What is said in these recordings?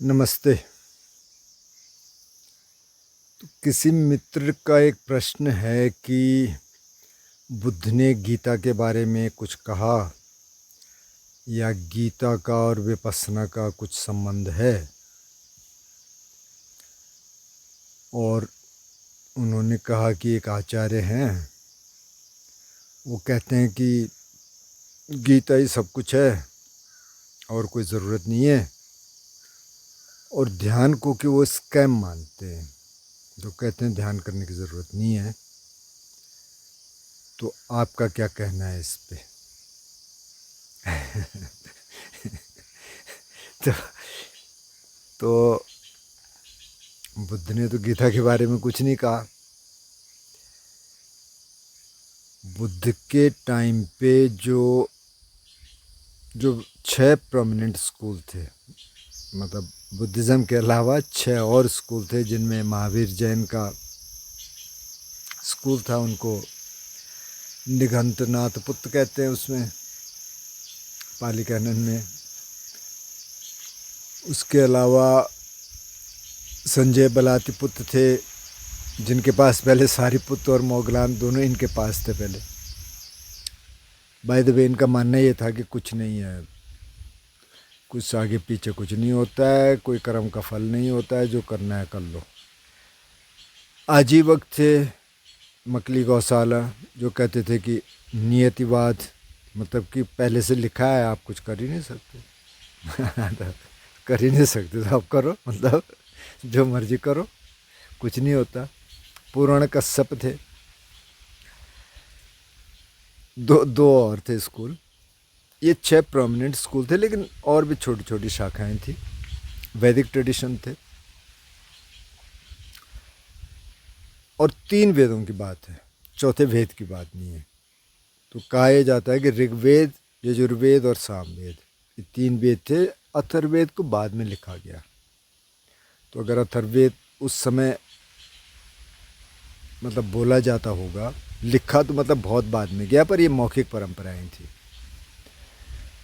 नमस्ते। तो किसी मित्र का एक प्रश्न है कि बुद्ध ने गीता के बारे में कुछ कहा या गीता का और विपश्यना का कुछ संबंध है। और उन्होंने कहा कि एक आचार्य हैं, वो कहते हैं कि गीता ही सब कुछ है और कोई ज़रूरत नहीं है, और ध्यान को कि वो स्कैम मानते हैं, जो कहते हैं ध्यान करने की ज़रूरत नहीं है। तो आपका क्या कहना है इस पे? तो, तो बुद्ध ने तो गीता के बारे में कुछ नहीं कहा। बुद्ध के टाइम पे जो 6 प्रोमिनेंट स्कूल थे, मतलब बुद्धिज़्म के अलावा 6 और स्कूल थे, जिनमें महावीर जैन का स्कूल था, उनको निघंटनाथ पुत्र कहते हैं उसमें, पाली कैनन में। उसके अलावा संजय बलाति पुत्र थे, जिनके पास पहले सारिपुत्र और मोगलान दोनों इनके पास थे पहले। बाय द वे, इनका मानना ये था कि कुछ नहीं है, कुछ आगे पीछे कुछ नहीं होता है, कोई कर्म का फल नहीं होता है, जो करना है कर लो। आजीवक थे मकली गौशाला, जो कहते थे कि नियतिवाद, मतलब कि पहले से लिखा है, आप कुछ कर ही नहीं सकते। कर ही नहीं सकते तो आप करो, मतलब जो मर्जी करो, कुछ नहीं होता। पुराण कश्यप थे, दो और थे स्कूल। ये 6 प्रोमिनेंट स्कूल थे, लेकिन और भी छोटी छोटी शाखाएं थी। वैदिक ट्रेडिशन थे, और 3 वेदों की बात है, चौथे वेद की बात नहीं है। तो कहा जाता है कि ऋग्वेद, यजुर्वेद और सामवेद, ये 3 वेद थे। अथर्ववेद को बाद में लिखा गया। तो अगर अथर्ववेद उस समय मतलब बोला जाता होगा, लिखा तो मतलब बहुत बाद में गया, पर ये मौखिक परंपराएं थी।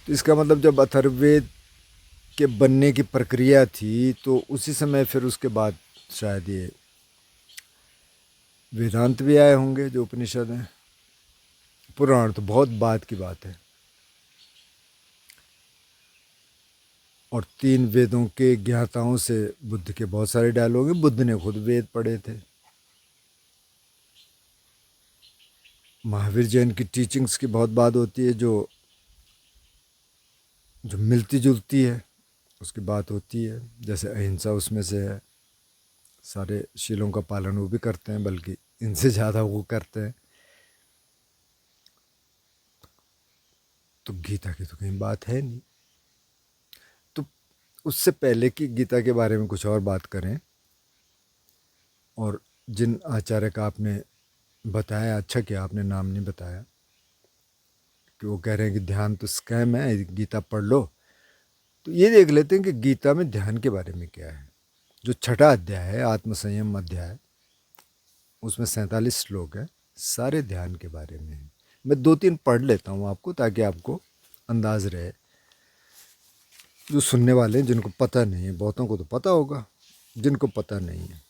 तो इसका मतलब जब अथर्ववेद के बनने की प्रक्रिया थी, तो उसी समय फिर उसके बाद शायद ये वेदांत भी आए होंगे, जो उपनिषद हैं। पुराण तो बहुत बाद की बात है। और 3 वेदों के ज्ञाताओं से बुद्ध के बहुत सारे डायलॉग हैं। बुद्ध ने खुद वेद पढ़े थे। महावीर जैन की टीचिंग्स की बहुत बात होती है, जो मिलती जुलती है, उसकी बात होती है। जैसे अहिंसा उसमें से है, सारे शीलों का पालन वो भी करते हैं, बल्कि इनसे ज़्यादा वो करते हैं। तो गीता की तो कहीं बात है नहीं। तो उससे पहले कि गीता के बारे में कुछ और बात करें, और जिन आचार्य का आपने बताया, अच्छा किया आपने नाम नहीं बताया, कि वो कह रहे हैं कि ध्यान तो स्कैम है, गीता पढ़ लो। तो ये देख लेते हैं कि गीता में ध्यान के बारे में क्या है। जो 6ठा अध्याय है, आत्मसंयम अध्याय, उसमें 47 श्लोक है, सारे ध्यान के बारे में है। मैं 2-3 पढ़ लेता हूँ आपको, ताकि आपको अंदाज रहे। जो सुनने वाले हैं, जिनको पता नहीं है, बहुतों को तो पता होगा, जिनको पता नहीं है।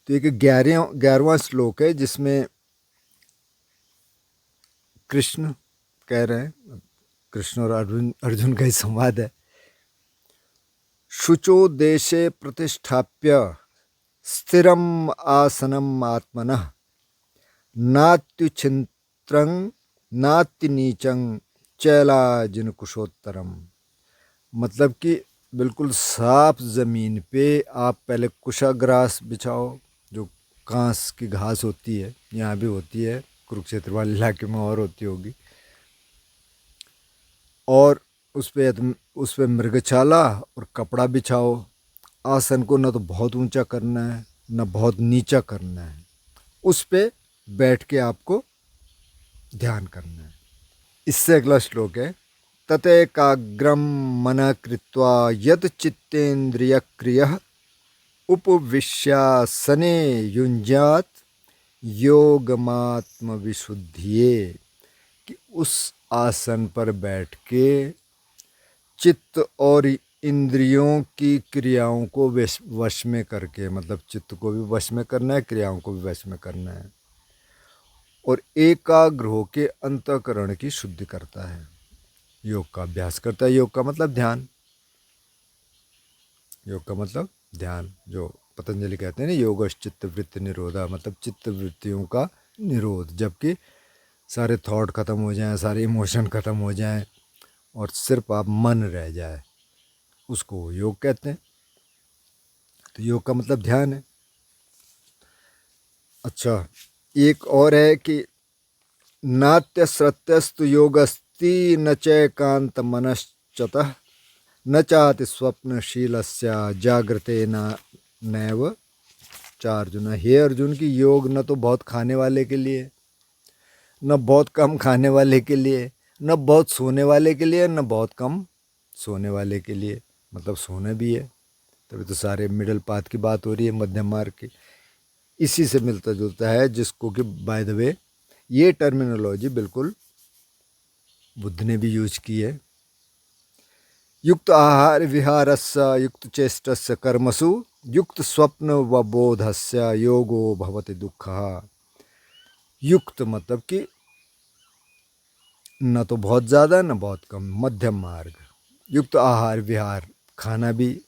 तो एक 11वां श्लोक है, जिसमें कृष्ण कह रहे हैं, कृष्ण और अर्जुन का ही संवाद है। शुचो देशे प्रतिष्ठाप्य स्थिरम आसनम आत्मनः नात्युच्छित्रं नात्युनीचं चैलाजिन कुशोत्तरम। मतलब कि बिल्कुल साफ ज़मीन पे आप पहले कुशाग्रास बिछाओ, जो कांस की घास होती है, यहाँ भी होती है, कुरुक्षेत्र वाले इलाके में और होती होगी। और उस पर मृगछाला और कपड़ा बिछाओ। आसन को न तो बहुत ऊंचा करना है, न बहुत नीचा करना है, उस पे बैठ के आपको ध्यान करना है। इससे अगला श्लोक है, ततैकाग्रम मनः कृत्वा यत चित्तेन्द्रियक्रियः उपविश्यासने युञ्जात योगमात्म विशुद्धिये। कि उस आसन पर बैठ के चित्त और इंद्रियों की क्रियाओं को वश में करके, मतलब चित्त को भी वश में करना है, क्रियाओं को भी वश में करना है, और एकाग्र होके अंतःकरण की शुद्धि करता है, योग का अभ्यास करता है। योग का मतलब ध्यान, योग का मतलब ध्यान, जो पतंजलि कहते हैं ना, योग चित्त वृत्ति निरोधा, मतलब चित्त वृत्तियों का निरोध, जबकि सारे थॉट खत्म हो जाएं, सारे इमोशन खत्म हो जाएं और सिर्फ आप मन रह जाए, उसको योग कहते हैं। तो योग का मतलब ध्यान है। अच्छा, एक और है कि नाट्य सत्यस्तु योगस्ति न चैकांत मनश्चतः न चाति स्वप्नशीलस्य जागृते न नैव चार्जुन। हे अर्जुन की योग न तो बहुत खाने वाले के लिए, न बहुत कम खाने वाले के लिए, न बहुत सोने वाले के लिए, न बहुत कम सोने वाले के लिए, मतलब सोना भी है, तभी तो सारे मिडल पाथ की बात हो रही है, मध्यम मार्ग की। इसी से मिलता जुलता है, जिसको कि बाय द वे ये टर्मिनोलॉजी बिल्कुल बुद्ध ने भी यूज की है। युक्त आहार विहारस्य युक्त चेष्टस्य कर्मसु युक्त स्वप्न व बोधस्य योगो भवति दुःखः। युक्त मतलब कि न तो बहुत ज़्यादा न बहुत कम, मध्यम मार्ग। युक्त आहार विहार, खाना भी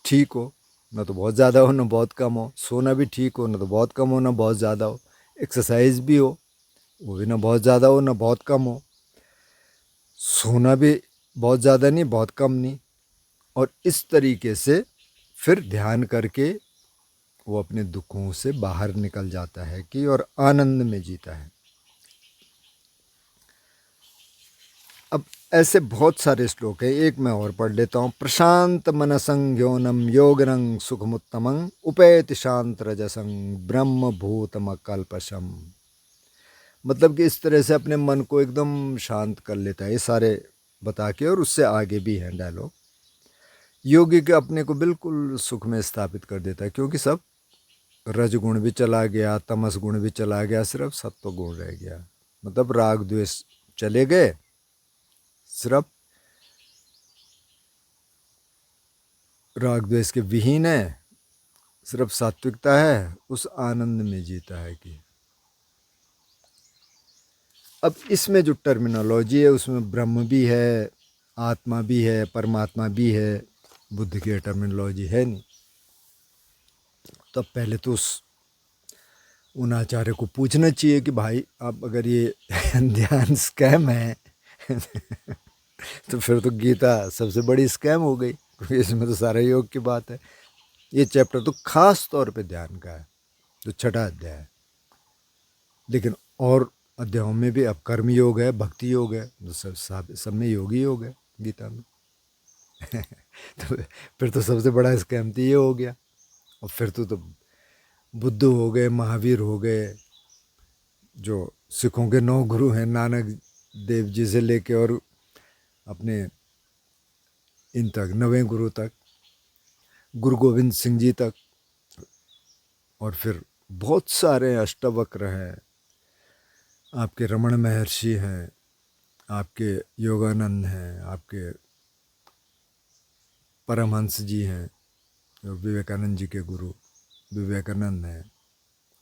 ठीक हो, न तो बहुत ज़्यादा हो न बहुत कम हो, सोना भी ठीक हो, न तो बहुत कम हो न बहुत ज़्यादा हो, एक्सरसाइज भी हो, वो भी न बहुत ज़्यादा हो न बहुत कम हो, सोना भी बहुत ज़्यादा नहीं बहुत कम नहीं। और इस तरीके से फिर ध्यान करके वो अपने दुखों से बाहर निकल जाता है कि और आनंद में जीता है। अब ऐसे बहुत सारे श्लोक हैं, एक मैं और पढ़ लेता हूँ। प्रशांत मनसंज्ञोनम योगरंग सुखमुत्तमं उपैति शांत रजसं ब्रह्म भूतम कल्पशम। मतलब कि इस तरह से अपने मन को एकदम शांत कर लेता है, ये सारे बता के, और उससे आगे भी है डायलॉग। योगी के अपने को बिल्कुल सुख में स्थापित कर देता है, क्योंकि सब रजगुण भी चला गया, तमस गुण भी चला गया, सिर्फ सत्व गुण रह गया। मतलब राग द्वेष चले गए, सिर्फ राग द्वेष के विहीन है, सिर्फ सात्विकता है, उस आनंद में जीता है। कि अब इसमें जो टर्मिनोलॉजी है उसमें ब्रह्म भी है, आत्मा भी है, परमात्मा भी है, बुद्ध की टर्मिनोलॉजी है नहीं। तब पहले तो उन आचार्य को पूछना चाहिए कि भाई आप अगर ये ध्यान स्कैम है तो फिर तो गीता सबसे बड़ी स्कैम हो गई, क्योंकि इसमें तो सारा योग की बात है। ये चैप्टर तो खास तौर पे ध्यान का है, जो छठा अध्याय है। लेकिन और अध्यायों में भी अब कर्म योग है, भक्ति योग है, तो सब में योगी योग है गीता में। तो फिर तो सबसे बड़ा स्कैम तो ये हो गया। और फिर तो बुद्ध हो गए, महावीर हो गए, जो सिखों के 9 गुरु हैं, नानक देव जी से लेके और अपने इन तक 9वें गुरु तक, गुरु गोविंद सिंह जी तक, और फिर बहुत सारे अष्टवक्र हैं, आपके रमण महर्षि हैं, आपके योगानंद हैं, आपके परमहंस जी हैं, जो विवेकानंद जी के गुरु विवेकानंद हैं।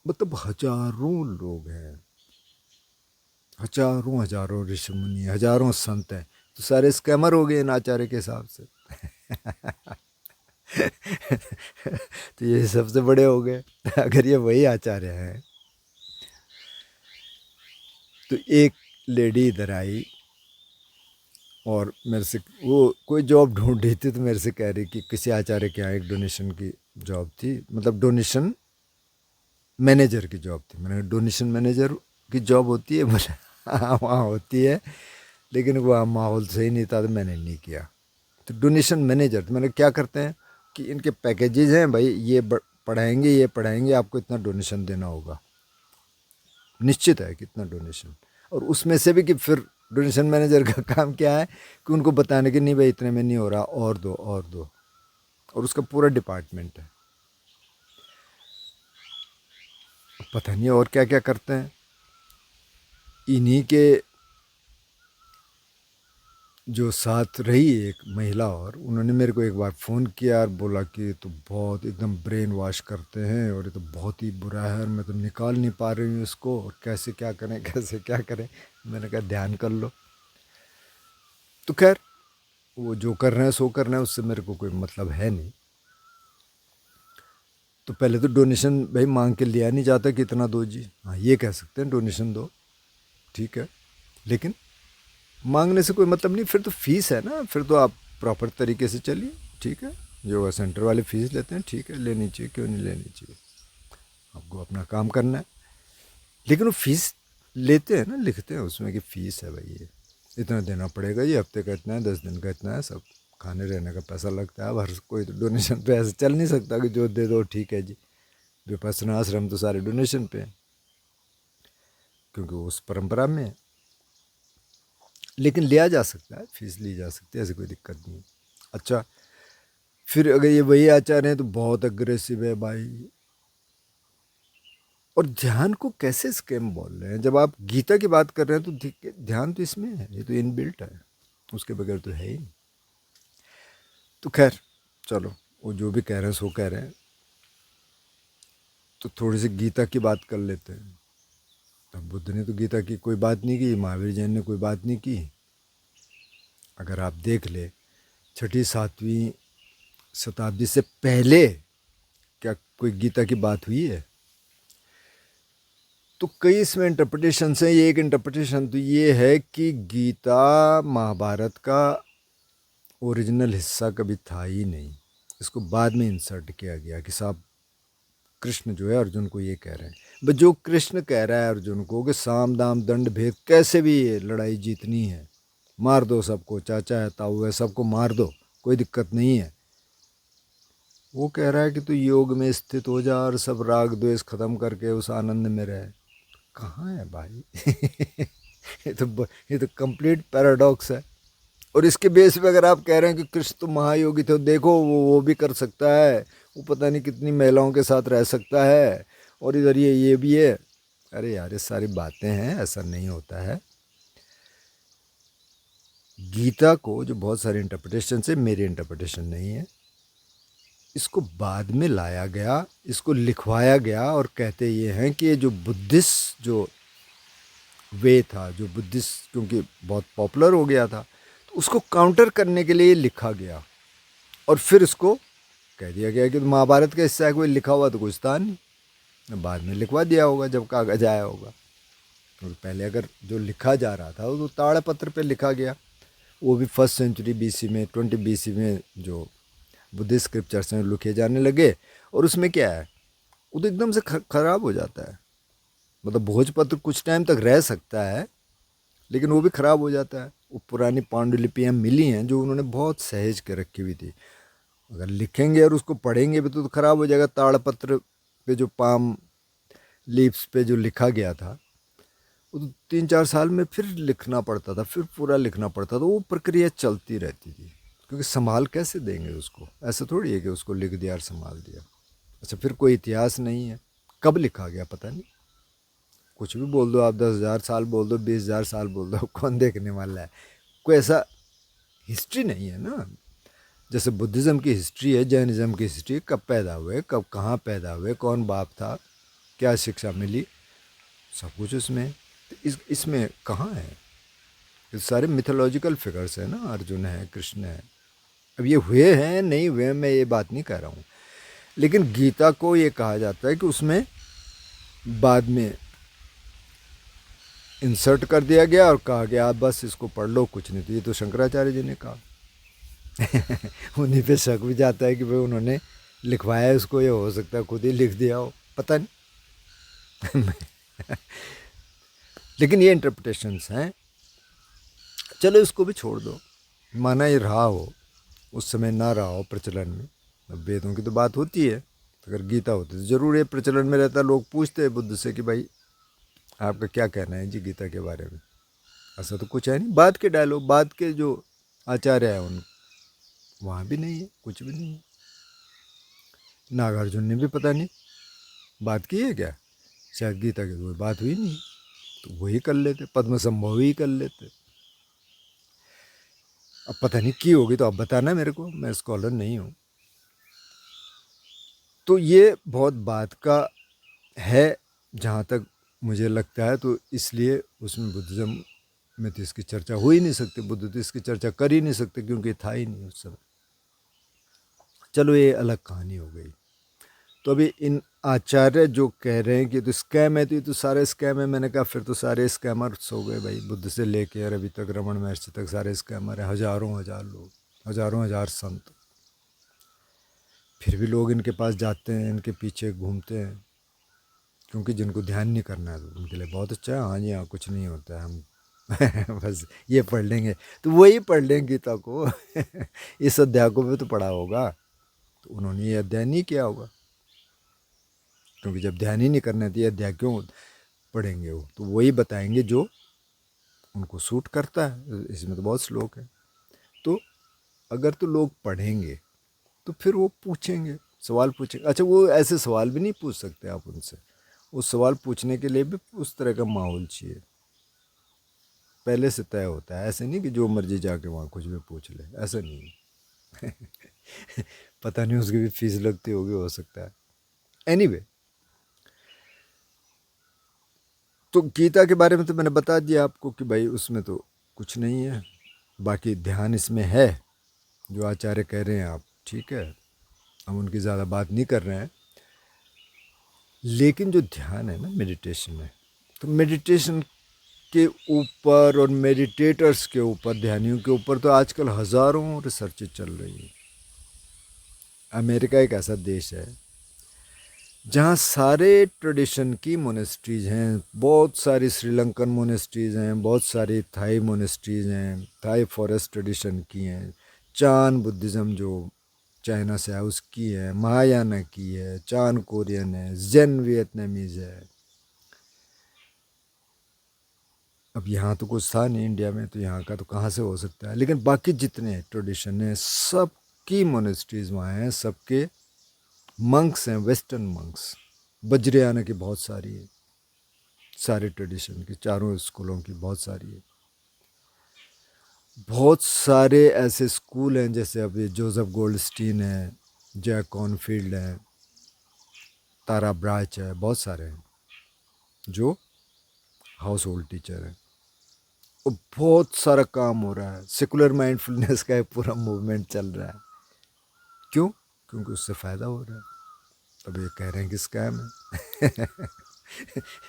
मतलब हजारों लोग हैं, हजारों हजारों ऋषि मुनि, हजारों संत हैं। तो सारे स्कैमर हो गए इन आचार्य के हिसाब से। तो ये सबसे बड़े हो गए अगर ये वही आचार्य हैं। तो एक लेडी इधर आई और मेरे से वो कोई जॉब ढूंढ रही थी, तो मेरे से कह रही कि किसी आचार्य के यहाँ एक डोनेशन की जॉब थी, मतलब डोनेशन मैनेजर की जॉब थी। मैंने डोनेशन मैनेजर की जॉब होती है, बोले हाँ वहाँ होती है, लेकिन वहाँ माहौल सही नहीं था तो मैंने नहीं किया। तो डोनेशन मैनेजर तो मैंने क्या करते हैं कि इनके पैकेजेस हैं भाई, ये पढ़ाएंगे, ये पढ़ाएंगे, आपको इतना डोनेशन देना होगा, निश्चित है कितना डोनेशन। और उसमें से भी कि फिर डोनेशन मैनेजर का काम क्या है कि उनको बताने कि नहीं भाई इतने में नहीं हो रहा, और दो और दो, और उसका पूरा डिपार्टमेंट है। पता नहीं और क्या क्या करते हैं। इन्हीं के जो साथ रही एक महिला, और उन्होंने मेरे को एक बार फ़ोन किया और बोला कि ये तो बहुत एकदम ब्रेन वॉश करते हैं और ये तो बहुत ही बुरा है और मैं तो निकाल नहीं पा रही हूँ इसको, और कैसे क्या करें कैसे क्या करें। मैंने कहा ध्यान कर लो। तो खैर, वो जो कर रहे हैं सो कर रहे हैं, उससे मेरे को कोई मतलब है नहीं। तो पहले तो डोनेशन भाई मांग के लिया नहीं जाता कि इतना दो जी, हाँ ये कह सकते हैं डोनेशन दो, ठीक है, लेकिन मांगने से कोई मतलब नहीं। फिर तो फीस है ना, फिर तो आप प्रॉपर तरीके से चलिए, ठीक है। योगा सेंटर वाले फीस लेते हैं, ठीक है, लेनी चाहिए, क्यों नहीं लेनी चाहिए, आपको अपना काम करना है। लेकिन वो फीस लेते हैं ना, लिखते हैं उसमें कि फ़ीस है भाई, ये इतना देना पड़ेगा, ये हफ्ते का इतना है, 10 दिन का इतना है, सब खाने रहने का पैसा लगता है। अब हर कोई तो डोनेशन पे ऐसे चल नहीं सकता कि जो दे दो ठीक है जी। विपස්සना आश्रम तो सारे डोनेशन पे हैं, क्योंकि वो उस परंपरा में है। लेकिन लिया जा सकता है, फीस ली जा सकती है, ऐसी कोई दिक्कत नहीं है। अच्छा, फिर अगर ये वही आचार्य हैं तो बहुत अग्रेसिव है भाई। और ध्यान को कैसे स्कैम बोल रहे हैं? जब आप गीता की बात कर रहे हैं तो ध्यान तो इसमें है, ये तो इनबिल्ट है, उसके बगैर तो है ही नहीं। तो खैर चलो, वो जो भी कह रहे हैं सो कह रहे हैं। तो थोड़ी सी गीता की बात कर लेते हैं। तब बुद्ध ने तो गीता की कोई बात नहीं की, महावीर जैन ने कोई बात नहीं की। अगर आप देख ले, 6ठी 7वीं शताब्दी से पहले क्या कोई गीता की बात हुई है? तो कई इसमें इंटरप्रिटेशन हैं। ये एक इंटरप्रिटेशन तो ये है कि गीता महाभारत का ओरिजिनल हिस्सा कभी था ही नहीं, इसको बाद में इंसर्ट किया गया कि साहब कृष्ण जो है अर्जुन को ये कह रहे हैं। बस जो कृष्ण कह रहा है अर्जुन को कि साम दाम दंड भेद कैसे भी ये लड़ाई जीतनी है, मार दो सबको, चाचा है ताऊ है सबको मार दो, कोई दिक्कत नहीं है। वो कह रहा है कि तू योग में स्थित हो जा और सब राग द्वेष खत्म करके उस आनंद में रहे। कहाँ है भाई? ये तो कंप्लीट पैराडॉक्स है। और इसके बेस पे अगर आप कह रहे हैं कि कृष्ण तो महायोगी थे, देखो वो भी कर सकता है, वो पता नहीं कितनी महिलाओं के साथ रह सकता है, और इधर ये भी है। अरे यार, ये सारी बातें हैं, ऐसा नहीं होता है। गीता को जो बहुत सारे इंटरप्रिटेशन से, मेरी इंटरप्रिटेशन नहीं है, इसको बाद में लाया गया, इसको लिखवाया गया, और कहते ये हैं कि ये जो बुद्धिस्ट जो वे था, जो बुद्धिस्ट क्योंकि बहुत पॉपुलर हो गया था, तो उसको काउंटर करने के लिए लिखा गया। और फिर इसको कह दिया गया कि महाभारत का हिस्सा है, कोई लिखा हुआ तो कुछ था नहीं, बाद में लिखवा दिया होगा जब कागज आया होगा। और पहले अगर जो लिखा जा रहा था वो तो ताड़पत्र पे लिखा गया, वो भी 1st सेंचुरी BC में, 20 BC में जो बुद्धिस्ट स्क्रिप्चर्स हैं लिखे जाने लगे। और उसमें क्या है, वो तो एकदम से खराब हो जाता है। मतलब भोजपत्र कुछ टाइम तक रह सकता है, लेकिन वो भी ख़राब हो जाता है। वो पुरानी पांडुलिपियाँ मिली हैं जो उन्होंने बहुत सहेज के रखी हुई थी, अगर लिखेंगे और उसको पढ़ेंगे भी तो ख़राब हो जाएगा। ताड़पत्र पे जो पाम लीव्स पे जो लिखा गया था, वो तो 3-4 साल में फिर लिखना पड़ता था, फिर पूरा लिखना पड़ता था। वो प्रक्रिया चलती रहती थी, क्योंकि संभाल कैसे देंगे उसको? ऐसा थोड़ी है कि उसको लिख दिया और संभाल दिया। अच्छा, फिर कोई इतिहास नहीं है, कब लिखा गया पता नहीं। कुछ भी बोल दो आप, 10,000 साल बोल दो, 20,000 साल बोल दो, कौन देखने वाला है? कोई ऐसा हिस्ट्री नहीं है ना। जैसे बुद्धिज़्म की हिस्ट्री है, जैनिज़्म की हिस्ट्री, कब पैदा हुए, कब कहाँ पैदा हुए, कौन बाप था, क्या शिक्षा मिली, सब कुछ उसमें। तो इसमें कहाँ है? ये सारे मिथोलॉजिकल फिगर्स हैं ना, अर्जुन है, कृष्ण है। अब ये हुए हैं नहीं हुए, मैं ये बात नहीं कर रहा हूँ। लेकिन गीता को ये कहा जाता है कि उसमें बाद में इंसर्ट कर दिया गया और कहा गया आप बस इसको पढ़ लो, कुछ नहीं। तो ये तो शंकराचार्य जी ने कहा। उन्हीं पे शक भी जाता है कि भाई उन्होंने लिखवाया है उसको, ये हो सकता है खुद ही लिख दिया हो, पता नहीं। लेकिन ये इंटरप्रिटेशंस हैं। चलो इसको भी छोड़ दो, माना ये रहा हो, उस समय ना रहा हो प्रचलन में। अब वेदों की तो बात होती है, अगर गीता होती तो ज़रूर ये प्रचलन में रहता। लोग पूछते हैं बुद्ध से कि भाई आपका क्या कहना है जी गीता के बारे में? ऐसा तो कुछ है नहीं। बाद के डायलॉग, बाद के जो आचार्य हैं उन वहाँ भी नहीं है, कुछ भी नहीं है। नागार्जुन ने भी पता नहीं बात की है क्या, शायद गीता की कोई बात हुई नहीं, तो वही कर लेते, पद्म संभव ही कर लेते। अब पता नहीं की होगी तो आप बताना मेरे को, मैं स्कॉलर नहीं हूँ। तो ये बहुत बात का है जहाँ तक मुझे लगता है, तो इसलिए उसमें बुद्धिज़्म में तो इसकी चर्चा हो ही नहीं सकती, बुद्ध तो इसकी चर्चा कर ही नहीं सकते क्योंकि था ही नहीं उस समय। चलो ये अलग कहानी हो गई। तो अभी इन आचार्य जो कह रहे हैं कि तो स्कैम है, तो ये तो सारे स्कैम है, मैंने कहा फिर तो सारे स्कैमर्स हो गए भाई, बुद्ध से लेके और अभी तक रमन महर्षि तक सारे स्कैमर हैं, हजारों हजार लोग, हजारों हजार संत, फिर भी लोग इनके पास जाते हैं, इनके पीछे घूमते हैं, क्योंकि जिनको ध्यान नहीं करना है तो उनके लिए बहुत अच्छा है, हाँ जी हाँ कुछ नहीं होता है, हम बस ये पढ़ लेंगे, तो वही पढ़ लेंगे गीता को इस अध्याय को भी तो पढ़ा होगा, तो उन्होंने ये अध्याय नहीं किया होगा, क्योंकि जब ध्यान ही नहीं करना है तो ये अध्याय क्यों पढ़ेंगे, वो तो वही बताएंगे जो उनको सूट करता है। इसमें तो बहुत श्लोक है, तो अगर तो लोग पढ़ेंगे तो फिर वो पूछेंगे, सवाल पूछेंगे। अच्छा, वो ऐसे सवाल भी नहीं पूछ सकते आप उनसे, उस सवाल पूछने के लिए भी उस तरह का माहौल चाहिए, पहले से तय होता है, ऐसे नहीं कि जो मर्जी जाके वहाँ कुछ भी पूछ ले, ऐसा नहीं पता नहीं उसकी भी फीस लगती होगी, हो सकता है। एनीवे, तो गीता के बारे में तो मैंने बता दिया आपको कि भाई उसमें तो कुछ नहीं है, बाकी ध्यान इसमें है जो आचार्य कह रहे हैं आप, ठीक है, हम उनकी ज़्यादा बात नहीं कर रहे हैं। लेकिन जो ध्यान है ना, मेडिटेशन है, तो मेडिटेशन के ऊपर और मेडिटेटर्स के ऊपर, ध्यानियों के ऊपर तो आजकल हज़ारों रिसर्चेज चल रही हैं। अमेरिका एक ऐसा देश है जहाँ सारे ट्रेडिशन की मोनेस्ट्रीज हैं, बहुत सारी श्रीलंकन मोनेस्ट्रीज हैं, बहुत सारी थाई मोनेस्ट्रीज हैं, थाई फॉरेस्ट ट्रेडिशन की हैं, चान बुद्धिज़्म जो चाइना से है उसकी है, महायाना की है, चान कोरियन है, जेन वियतनामीज है। अब यहाँ तो कुछ था नहीं इंडिया में, तो यहाँ का तो कहाँ से हो सकता है, लेकिन बाकी जितने ट्रेडिशन हैं सबकी मोनेस्ट्रीज वहाँ हैं, सबके मंक्स हैं, वेस्टर्न मंक्स, बज्रयाना की बहुत सारी है, सारे ट्रेडिशन की, चारों स्कूलों की बहुत सारी है। बहुत सारे ऐसे स्कूल हैं, जैसे अभी जोसेफ गोल्डस्टीन है, जैक कॉनफील्ड है, तारा ब्राच है, बहुत सारे हैं जो हाउस होल्ड टीचर है, और बहुत सारा काम हो रहा है, सेकुलर माइंडफुलनेस का एक पूरा मूवमेंट चल रहा है। क्यों? क्योंकि उससे फ़ायदा हो रहा है। अब ये कह रहे हैं कि स्कैम है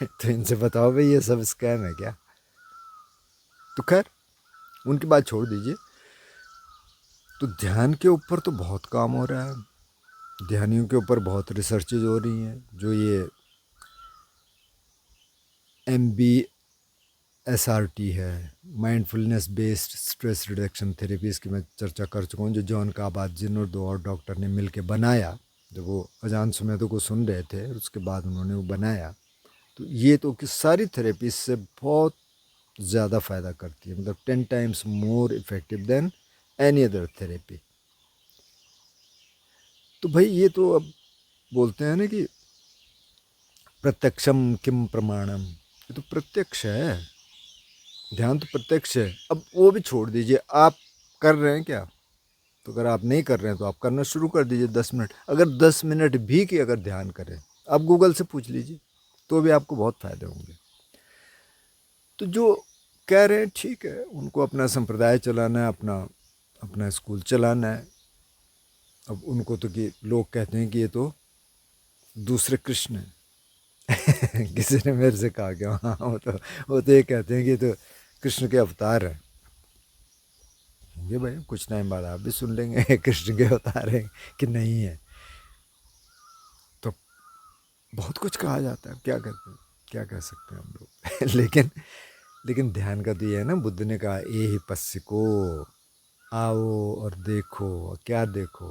तो इनसे बताओ भाई ये सब स्कैम है क्या? तो खैर उनकी बात छोड़ दीजिए। तो ध्यान के ऊपर तो बहुत काम हो रहा है, ध्यानियों के ऊपर बहुत रिसर्चेज हो रही हैं, जो ये MBSRT है, mindfulness based stress reduction therapy, इसकी मैं चर्चा कर चुका हूँ, जो जॉन काबात-जिन और 2 और डॉक्टर ने मिल के बनाया, जब वो अजान सुमेदों को सुन रहे थे, उसके बाद उन्होंने वो बनाया। तो ये तो कि सारी थेरेपी से बहुत ज़्यादा फ़ायदा करती है, मतलब 10 times more effective than any other therapy. तो भाई ये तो अब बोलते हैं ना कि प्रत्यक्षम किम प्रमाणम, ये तो प्रत्यक्ष है, ध्यान तो प्रत्यक्ष है। अब वो भी छोड़ दीजिए, आप कर रहे हैं क्या? तो अगर आप नहीं कर रहे हैं तो आप करना शुरू कर दीजिए 10 मिनट, अगर 10 मिनट भी की अगर ध्यान करें, आप गूगल से पूछ लीजिए, तो भी आपको बहुत फ़ायदे होंगे। तो जो कह रहे हैं ठीक है, उनको अपना संप्रदाय चलाना है, अपना अपना स्कूल चलाना है। अब उनको तो कि लोग कहते हैं कि ये तो दूसरे कृष्ण हैं किसी ने मेरे से कहा कि हाँ वो तो ये कहते हैं कि ये तो कृष्ण के अवतार हैं। ये भाई कुछ टाइम बाद आप भी सुन लेंगे कृष्ण के अवतार हैं कि नहीं है। तो बहुत कुछ कहा जाता है, क्या कहते हैं, क्या कह सकते हैं हम लोग लेकिन ध्यान का तो ये है ना, बुद्ध ने कहा ए ही पस्सिको, आओ और देखो, और क्या देखो,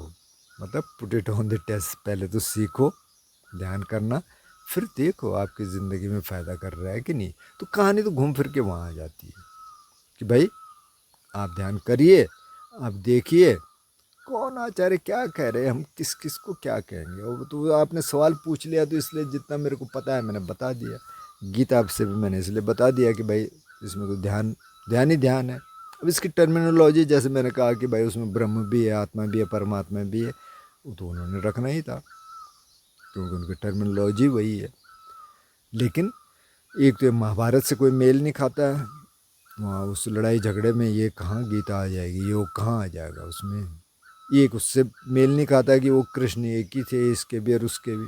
मतलब put it on the test, पहले तो सीखो ध्यान करना, फिर देखो आपकी ज़िंदगी में फ़ायदा कर रहा है कि नहीं। तो कहानी तो घूम फिर के वहाँ आ जाती है कि भाई आप ध्यान करिए, आप देखिए कौन आचार्य क्या कह रहे हैं, हम किस किस को क्या कहेंगे। और तो आपने सवाल पूछ लिया, तो इसलिए जितना मेरे को पता है मैंने बता दिया। गीता से भी मैंने इसलिए बता दिया कि भाई इसमें तो ध्यान ध्यान ही ध्यान है। अब इसकी टर्मिनोलॉजी जैसे मैंने कहा कि भाई उसमें ब्रह्म भी है, आत्मा भी है, परमात्मा भी है, वो तो उन्होंने रखना ही था क्योंकि उनकी टर्मिनोलॉजी वही है। लेकिन एक तो महाभारत से कोई मेल नहीं खाता है, वहाँ उस लड़ाई झगड़े में ये कहाँ गीता आ जाएगी, योग कहाँ आ जाएगा उसमें। एक उससे मेल नहीं खाता कि वो कृष्ण एक ही थे, इसके भी और उसके भी।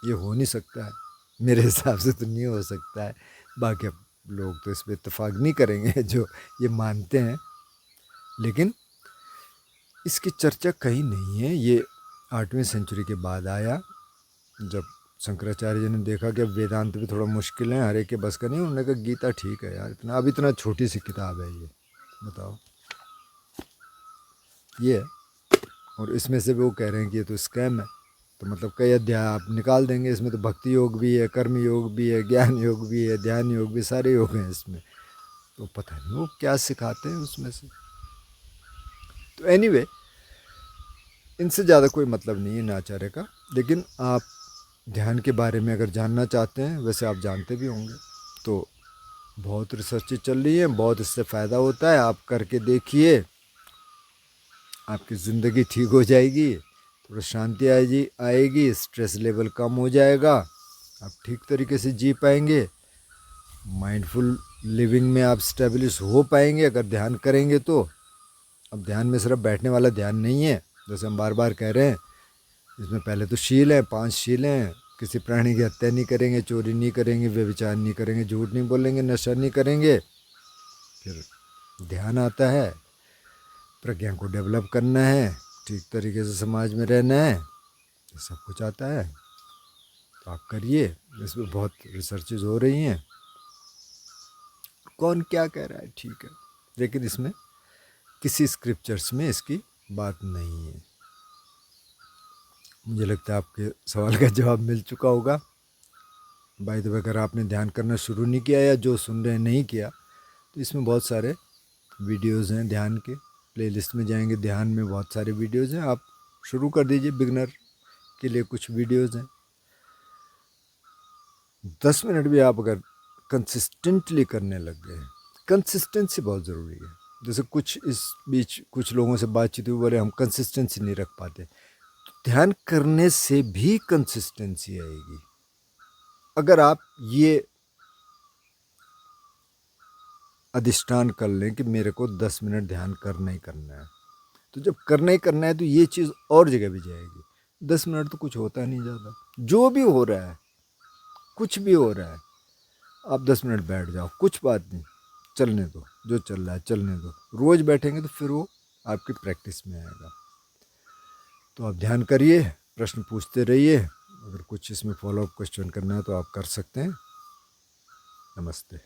ये हो नहीं सकता है, मेरे हिसाब से तो नहीं हो सकता है। बाकी अब लोग तो इस पर इत्तेफाक नहीं करेंगे जो ये मानते हैं, लेकिन इसकी चर्चा कहीं नहीं है। ये 8वीं सेंचुरी के बाद आया, जब शंकराचार्य जी ने देखा कि अब वेदांत भी थोड़ा मुश्किल है, हर एक के बस का नहीं। उन्होंने कहा गीता ठीक है यार, इतना छोटी सी किताब है ये, बताओ ये है। और इसमें से भी वो कह रहे हैं कि ये तो स्कैम है, तो मतलब कई अध्याय आप निकाल देंगे। इसमें तो भक्ति योग भी है, कर्म योग भी है, ज्ञान योग भी है, ध्यान योग भी, सारे योग हैं इसमें। तो पता नहीं वो क्या सिखाते हैं उसमें से। तो एनीवे, इनसे ज़्यादा कोई मतलब नहीं है इन आचार्य का। लेकिन आप ध्यान के बारे में अगर जानना चाहते हैं, वैसे आप जानते भी होंगे, तो बहुत रिसर्च चल रही है, बहुत इससे फ़ायदा होता है। आप करके देखिए, आपकी ज़िंदगी ठीक हो जाएगी, थोड़ा शांति आएगी, स्ट्रेस लेवल कम हो जाएगा, आप ठीक तरीके से जी पाएंगे, माइंडफुल लिविंग में आप स्टेब्लिश हो पाएंगे अगर ध्यान करेंगे तो। अब ध्यान में सिर्फ बैठने वाला ध्यान नहीं है, जैसे हम बार बार कह रहे हैं। इसमें पहले तो शील है, 5 शील हैं। किसी प्राणी की हत्या नहीं करेंगे, चोरी नहीं करेंगे, व्यभिचार नहीं करेंगे, झूठ नहीं बोलेंगे, नशा नहीं करेंगे। फिर ध्यान आता है, प्रज्ञा को डेवलप करना है, ठीक तरीके से समाज में रहना है, ये सब कुछ आता है। तो आप करिए, इसमें बहुत रिसर्चेज हो रही हैं, कौन क्या कह रहा है ठीक है, लेकिन इसमें किसी स्क्रिप्चर्स में इसकी बात नहीं है। मुझे लगता है आपके सवाल का जवाब मिल चुका होगा। बाय द वे, अगर आपने ध्यान करना शुरू नहीं किया या जो सुन रहे हैं नहीं किया, तो इसमें बहुत सारे वीडियोज़ हैं ध्यान के। प्लेलिस्ट में जाएंगे, ध्यान में बहुत सारे वीडियोज़ हैं, आप शुरू कर दीजिए। बिगनर के लिए कुछ वीडियोज़ हैं, 10 मिनट भी आप अगर कंसिस्टेंटली करने लग गए, कंसिस्टेंसी बहुत ज़रूरी है। जैसे कुछ इस बीच कुछ लोगों से बातचीत हुई, बोले हम कंसिस्टेंसी नहीं रख पाते। तो ध्यान करने से भी कंसिस्टेंसी आएगी। अगर आप ये अधिष्ठान कर लें कि मेरे को 10 मिनट ध्यान करना ही करना है, तो जब करना ही करना है तो ये चीज़ और जगह भी जाएगी। 10 मिनट तो कुछ होता नहीं ज़्यादा, जो भी हो रहा है, कुछ भी हो रहा है, आप 10 मिनट बैठ जाओ, कुछ बात नहीं, चलने दो, जो चल रहा है चलने दो। रोज़ बैठेंगे तो फिर वो आपकी प्रैक्टिस में आएगा। तो आप ध्यान करिए, प्रश्न पूछते रहिए। अगर कुछ इसमें फॉलोअप क्वेश्चन करना है तो आप कर सकते हैं। नमस्ते।